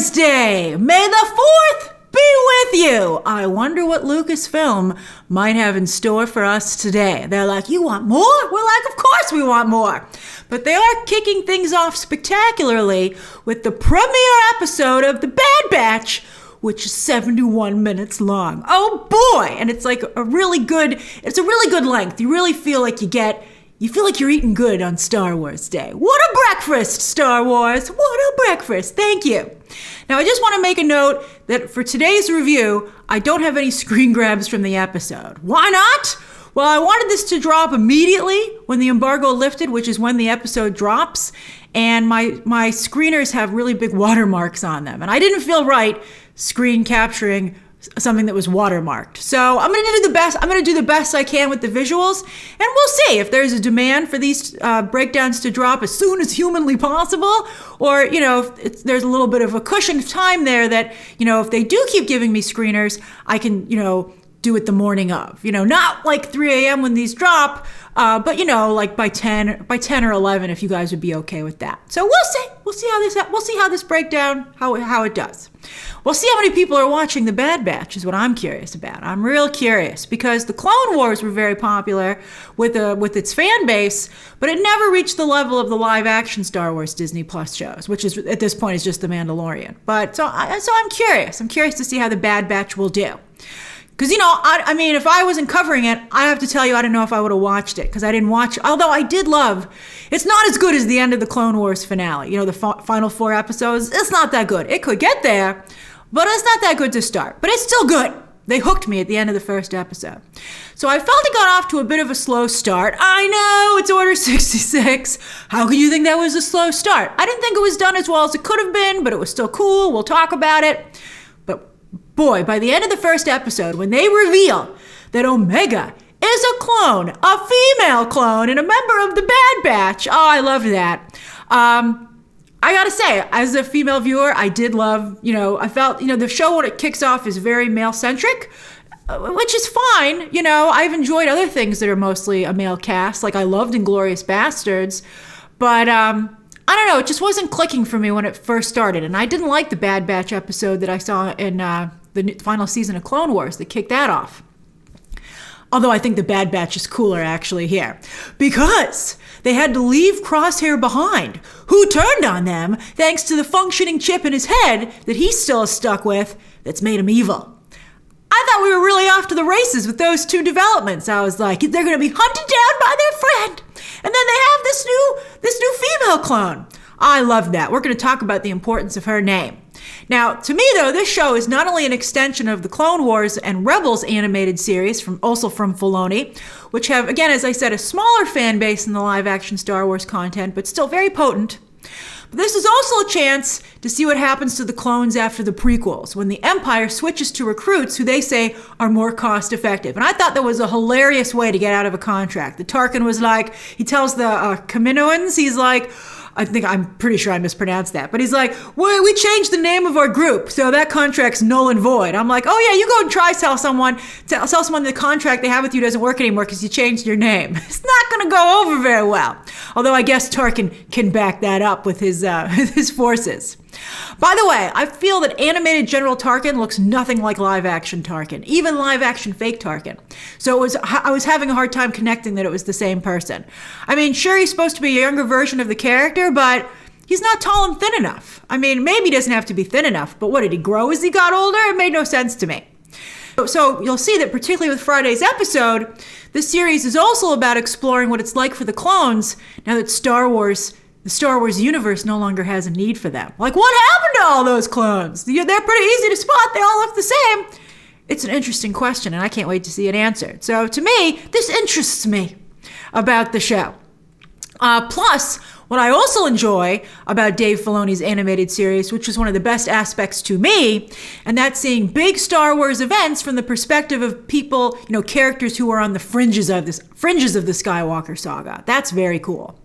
Wars Day! May the 4th be with you! I wonder what Lucasfilm might have in store for us today. They're like, you want more? We're like, of course we want more. But they are kicking things off spectacularly with the premiere episode of The Bad Batch, which is 71 minutes long. Oh boy! And it's like a really good length. You really feel like you're eating good on Star Wars Day. What a breakfast, Star Wars! What a breakfast! Thank you. Now, I just want to make a note that for today's review, I don't have any screen grabs from the episode. Why not? Well, I wanted this to drop immediately when the embargo lifted, which is when the episode drops, and my screeners have really big watermarks on them, and I didn't feel right screen capturing something that was watermarked. So I'm going to do the best. I'm going to do the best I can with the visuals, and we'll see if there's a demand for these breakdowns to drop as soon as humanly possible, or if there's a little bit of a cushion of time there that if they do keep giving me screeners, I can do it the morning of. Not like 3 a.m. when these drop, but like by 10 or 11, if you guys would be okay with that. So we'll see how this breakdown how it does. We'll see how many people are watching The Bad Batch is what I'm curious about. I'm real curious because the Clone Wars were very popular with its fan base, but it never reached the level of the live action Star Wars Disney Plus shows, which is at this point is just The Mandalorian. But so I'm curious. I'm curious to see how The Bad Batch will do. Because, I mean, if I wasn't covering it, I have to tell you, I don't know if I would have watched it because I didn't watch, although I did love, it's not as good as the end of the Clone Wars finale. The final 4 episodes, it's not that good. It could get there, but it's not that good to start. But it's still good. They hooked me at the end of the first episode. So I felt it got off to a bit of a slow start. I know, it's Order 66. How could you think that was a slow start? I didn't think it was done as well as it could have been, but it was still cool. We'll talk about it. Boy, by the end of the first episode, when they reveal that Omega is a clone, a female clone, and a member of the Bad Batch, I loved that. I gotta say, as a female viewer, I did love, I felt, the show when it kicks off is very male-centric, which is fine. I've enjoyed other things that are mostly a male cast, like I loved Inglourious Bastards, but I don't know, it just wasn't clicking for me when it first started, and I didn't like the Bad Batch episode that I saw in the final season of Clone Wars that kicked that off. Although I think the Bad Batch is cooler actually here, because they had to leave Crosshair behind, who turned on them thanks to the functioning chip in his head that he's still stuck with that's made him evil. I thought we were really off to the races with those two developments. I was like, they're going to be hunted down by their friend, and then they have this new female clone. I love that. We're going to talk about the importance of her name. Now, to me, though, this show is not only an extension of the Clone Wars and Rebels animated series, also from Filoni, which have, again, as I said, a smaller fan base than the live-action Star Wars content, but still very potent. But this is also a chance to see what happens to the clones after the prequels, when the Empire switches to recruits who they say are more cost-effective. And I thought that was a hilarious way to get out of a contract. The Tarkin was like, he tells the Kaminoans, he's like, I'm pretty sure I mispronounced that, but he's like, well, we changed the name of our group, so that contract's null and void. I'm like, oh yeah, you go and try sell someone the contract they have with you doesn't work anymore because you changed your name. It's not going to go over very well. Although I guess Tarkin can back that up with his forces. By the way, I feel that animated General Tarkin looks nothing like live-action Tarkin, even live-action fake Tarkin. So I was having a hard time connecting that it was the same person. I mean, sure, he's supposed to be a younger version of the character, but he's not tall and thin enough. I mean, maybe he doesn't have to be thin enough, but what, did he grow as he got older? It made no sense to me. So you'll see that particularly with Friday's episode, this series is also about exploring what it's like for the clones now that the Star Wars universe no longer has a need for them. Like, what happened to all those clones? They're pretty easy to spot. They all look the same. It's an interesting question, and I can't wait to see it answered. So to me, this interests me about the show. Plus, what I also enjoy about Dave Filoni's animated series, which is one of the best aspects to me, and that's seeing big Star Wars events from the perspective of people, characters who are on the fringes of the Skywalker saga. That's very cool.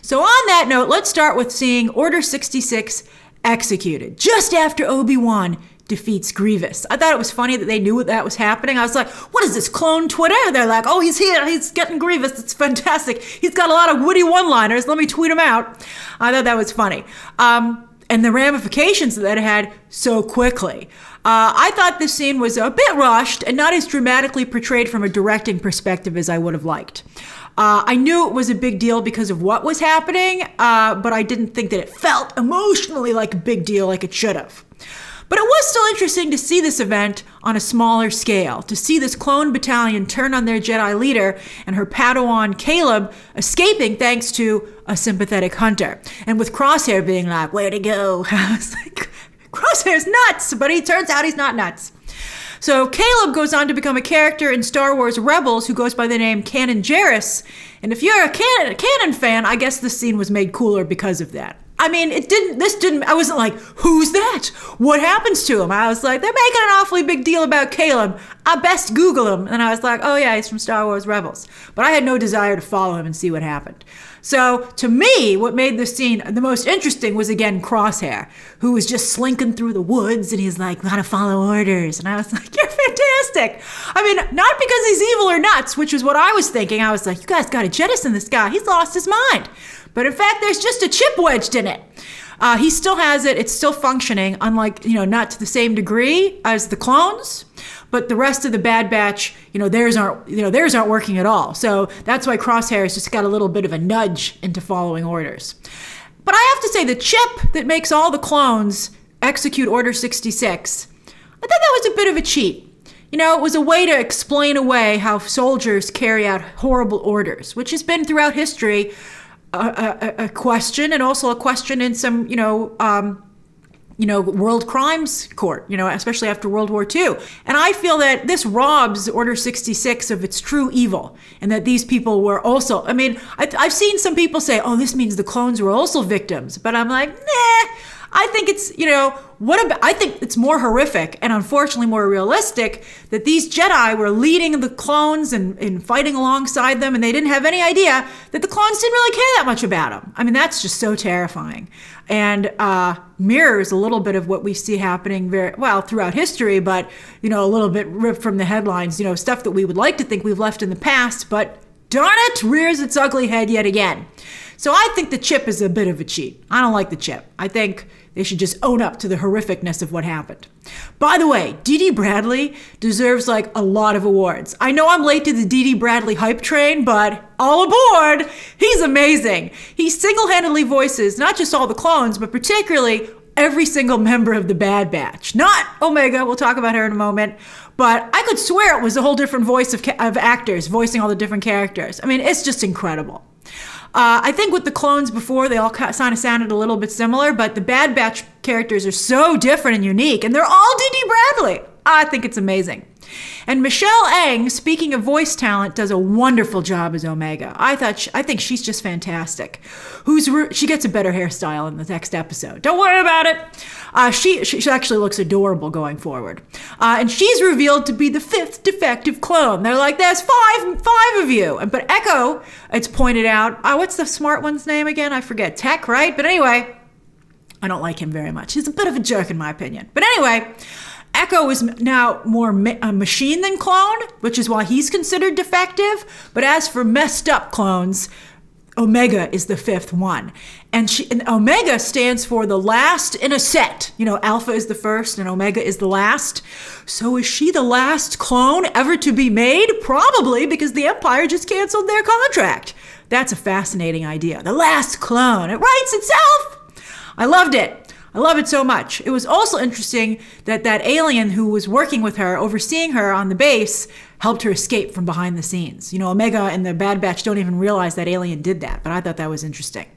So on that note, let's start with seeing Order 66 executed just after Obi-Wan defeats Grievous. I thought it was funny that they knew that was happening. I was like, what is this, clone Twitter? They're like, oh, he's here. He's getting Grievous. It's fantastic. He's got a lot of witty one-liners. Let me tweet him out. I thought that was funny. and the ramifications that it had so quickly. I thought this scene was a bit rushed and not as dramatically portrayed from a directing perspective as I would have liked. I knew it was a big deal because of what was happening, but I didn't think that it felt emotionally like a big deal like it should have. But it was still interesting to see this event on a smaller scale, to see this clone battalion turn on their Jedi leader and her Padawan Caleb escaping thanks to a sympathetic hunter. And with Crosshair being like, where to go? I was like, Crosshair's nuts, but he turns out he's not nuts. So Caleb goes on to become a character in Star Wars Rebels who goes by the name Canon Jarrus. And if you're a Canon fan, I guess this scene was made cooler because of that. I mean, I wasn't like, who's that? What happens to him? I was like, they're making an awfully big deal about Caleb. I best Google him. And I was like, oh yeah, he's from Star Wars Rebels. But I had no desire to follow him and see what happened. So to me, what made this scene the most interesting was again Crosshair, who was just slinking through the woods and he's like, gotta follow orders. And I was like, you're fantastic. I mean, not because he's evil or nuts, which is what I was thinking. I was like, you guys gotta jettison this guy. He's lost his mind. But in fact, there's just a chip wedged in it. He still has it. It's still functioning, unlike, not to the same degree as the clones. But the rest of the Bad Batch, theirs aren't working at all. So that's why Crosshair has just got a little bit of a nudge into following orders. But I have to say, the chip that makes all the clones execute Order 66, I thought that was a bit of a cheat. It was a way to explain away how soldiers carry out horrible orders, which has been throughout history a question, and also a question in some, world crimes court, especially after World War II. And I feel that this robs Order 66 of its true evil, and that these people were also, I've seen some people say, oh, this means the clones were also victims. But I'm like, nah, I think it's, I think it's more horrific and unfortunately more realistic that these Jedi were leading the clones and fighting alongside them, and they didn't have any idea that the clones didn't really care that much about them. That's just so terrifying, and mirrors a little bit of what we see happening very well throughout history, but a little bit ripped from the headlines, stuff that we would like to think we've left in the past, but darn it, rears its ugly head yet again. So I think the chip is a bit of a cheat. I don't like the chip. I think they should just own up to the horrificness of what happened. By the way, Dee Bradley deserves a lot of awards. I know I'm late to the Dee Bradley hype train, but all aboard! He's amazing. He single-handedly voices not just all the clones, but particularly every single member of the Bad Batch. Not Omega, we'll talk about her in a moment, but I could swear it was a whole different voice of actors voicing all the different characters. It's just incredible. I think with the clones before, they all kind of sounded a little bit similar, but the Bad Batch characters are so different and unique, and they're all Dee Bradley. I think it's amazing. And Michelle Ang, speaking of voice talent, does a wonderful job as Omega. I think she's just fantastic. She gets a better hairstyle in the next episode. Don't worry about it. She actually looks adorable going forward. And she's revealed to be the 5th defective clone. They're like, there's five of you. But Echo, it's pointed out, what's the smart one's name again? I forget. Tech, right? But anyway, I don't like him very much. He's a bit of a jerk in my opinion. But anyway, Echo is now more a machine than clone, which is why he's considered defective. But as for messed up clones, Omega is the 5th one. And Omega stands for the last in a set. Alpha is the first and Omega is the last. So is she the last clone ever to be made? Probably, because the Empire just canceled their contract. That's a fascinating idea. The last clone. It writes itself. I loved it. I love it so much. It was also interesting that alien who was working with her, overseeing her on the base, helped her escape from behind the scenes. Omega and the Bad Batch don't even realize that alien did that, but I thought that was interesting.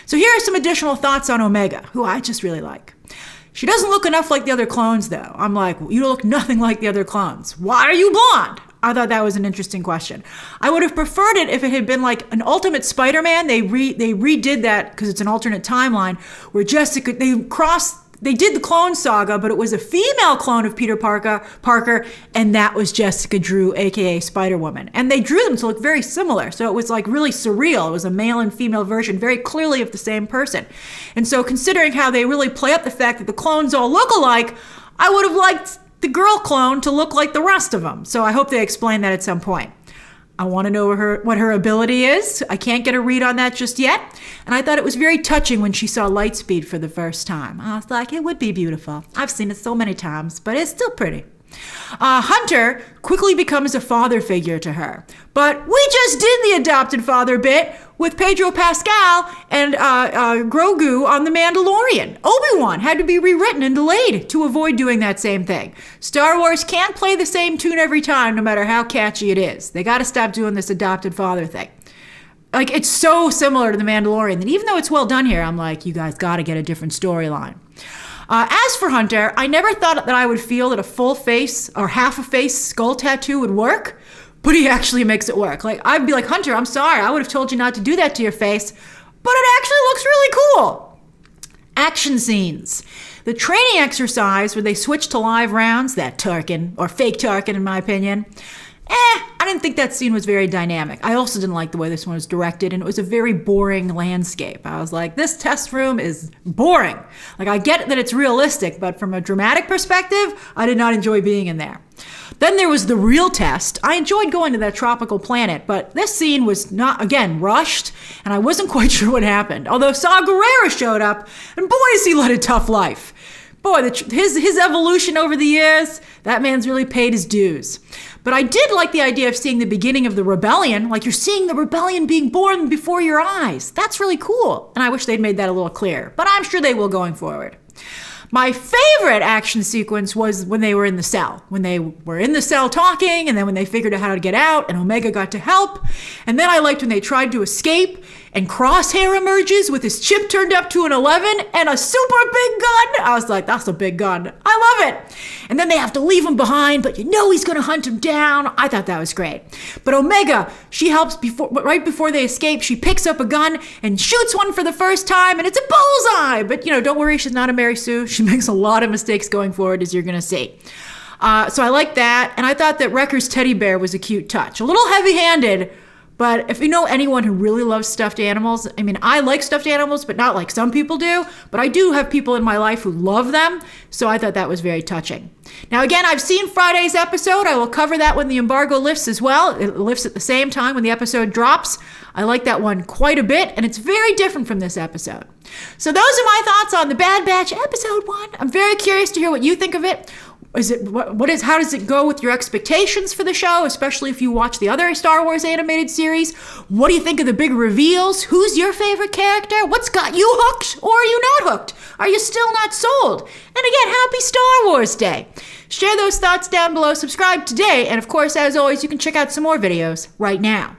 So here are some additional thoughts on Omega, who I just really like. She doesn't look enough like the other clones, though. I'm like, you look nothing like the other clones. Why are you blonde? I thought that was an interesting question. I would have preferred it if it had been like an Ultimate Spider-Man. They redid that because it's an alternate timeline where Jessica, they did the clone saga, but it was a female clone of Peter Parker, and that was Jessica Drew, aka Spider-Woman. And they drew them to look very similar, so it was really surreal. It was a male and female version, very clearly of the same person. And so considering how they really play up the fact that the clones all look alike, I would have liked the girl clone to look like the rest of them. So I hope they explain that at some point. I want to know what her ability is. I can't get a read on that just yet. And I thought it was very touching when she saw Lightspeed for the first time. I was like, it would be beautiful. I've seen it so many times, but it's still pretty. Hunter quickly becomes a father figure to her. But we just did the adopted father bit with Pedro Pascal and Grogu on The Mandalorian. Obi-Wan had to be rewritten and delayed to avoid doing that same thing. Star Wars can't play the same tune every time, no matter how catchy it is. They got to stop doing this adopted father thing. Like, it's so similar to The Mandalorian that even though it's well done here, I'm like, you guys got to get a different storyline. As for Hunter, I never thought that I would feel that a full face or half a face skull tattoo would work, but he actually makes it work. Like, I'd be like, Hunter, I'm sorry. I would have told you not to do that to your face, but it actually looks really cool. Action scenes. The training exercise where they switch to live rounds, that Tarkin, or fake Tarkin in my opinion, I didn't think that scene was very dynamic. I also didn't like the way this one was directed, and it was a very boring landscape. I was like, this test room is boring. Like, I get that it's realistic, but from a dramatic perspective, I did not enjoy being in there. Then there was the real test. I enjoyed going to that tropical planet, but this scene was not, again, rushed, and I wasn't quite sure what happened. Although Saw Gerrera showed up, and boy, has he led a tough life. Boy, his evolution over the years, that man's really paid his dues. But I did like the idea of seeing the beginning of the rebellion, like you're seeing the rebellion being born before your eyes. That's really cool. And I wish they'd made that a little clearer, but I'm sure they will going forward. My favorite action sequence was when they were in the cell. When they were in the cell talking, and then when they figured out how to get out, and Omega got to help. And then I liked when they tried to escape, and Crosshair emerges with his chip turned up to an 11 and a super big gun. I was like, that's a big gun. I love it. And then they have to leave him behind, but you know he's going to hunt him down. I thought that was great. But Omega, she helps right before they escape. She picks up a gun and shoots one for the first time, and it's a bullseye. But, don't worry, she's not a Mary Sue. She makes a lot of mistakes going forward, as you're going to see. So I like that. And I thought that Wrecker's teddy bear was a cute touch. A little heavy-handed, but if you know anyone who really loves stuffed animals, I mean, I like stuffed animals, but not like some people do. But I do have people in my life who love them. So I thought that was very touching. Now, again, I've seen Friday's episode. I will cover that when the embargo lifts as well. It lifts at the same time when the episode drops. I like that one quite a bit, and it's very different from this episode. So those are my thoughts on The Bad Batch episode 1. I'm very curious to hear what you think of it. How does it go with your expectations for the show, especially if you watch the other Star Wars animated series? What do you think of the big reveals? Who's your favorite character? What's got you hooked, or are you not hooked? Are you still not sold? And again, happy Star Wars Day. Share those thoughts down below, subscribe today, and of course, as always, you can check out some more videos right now.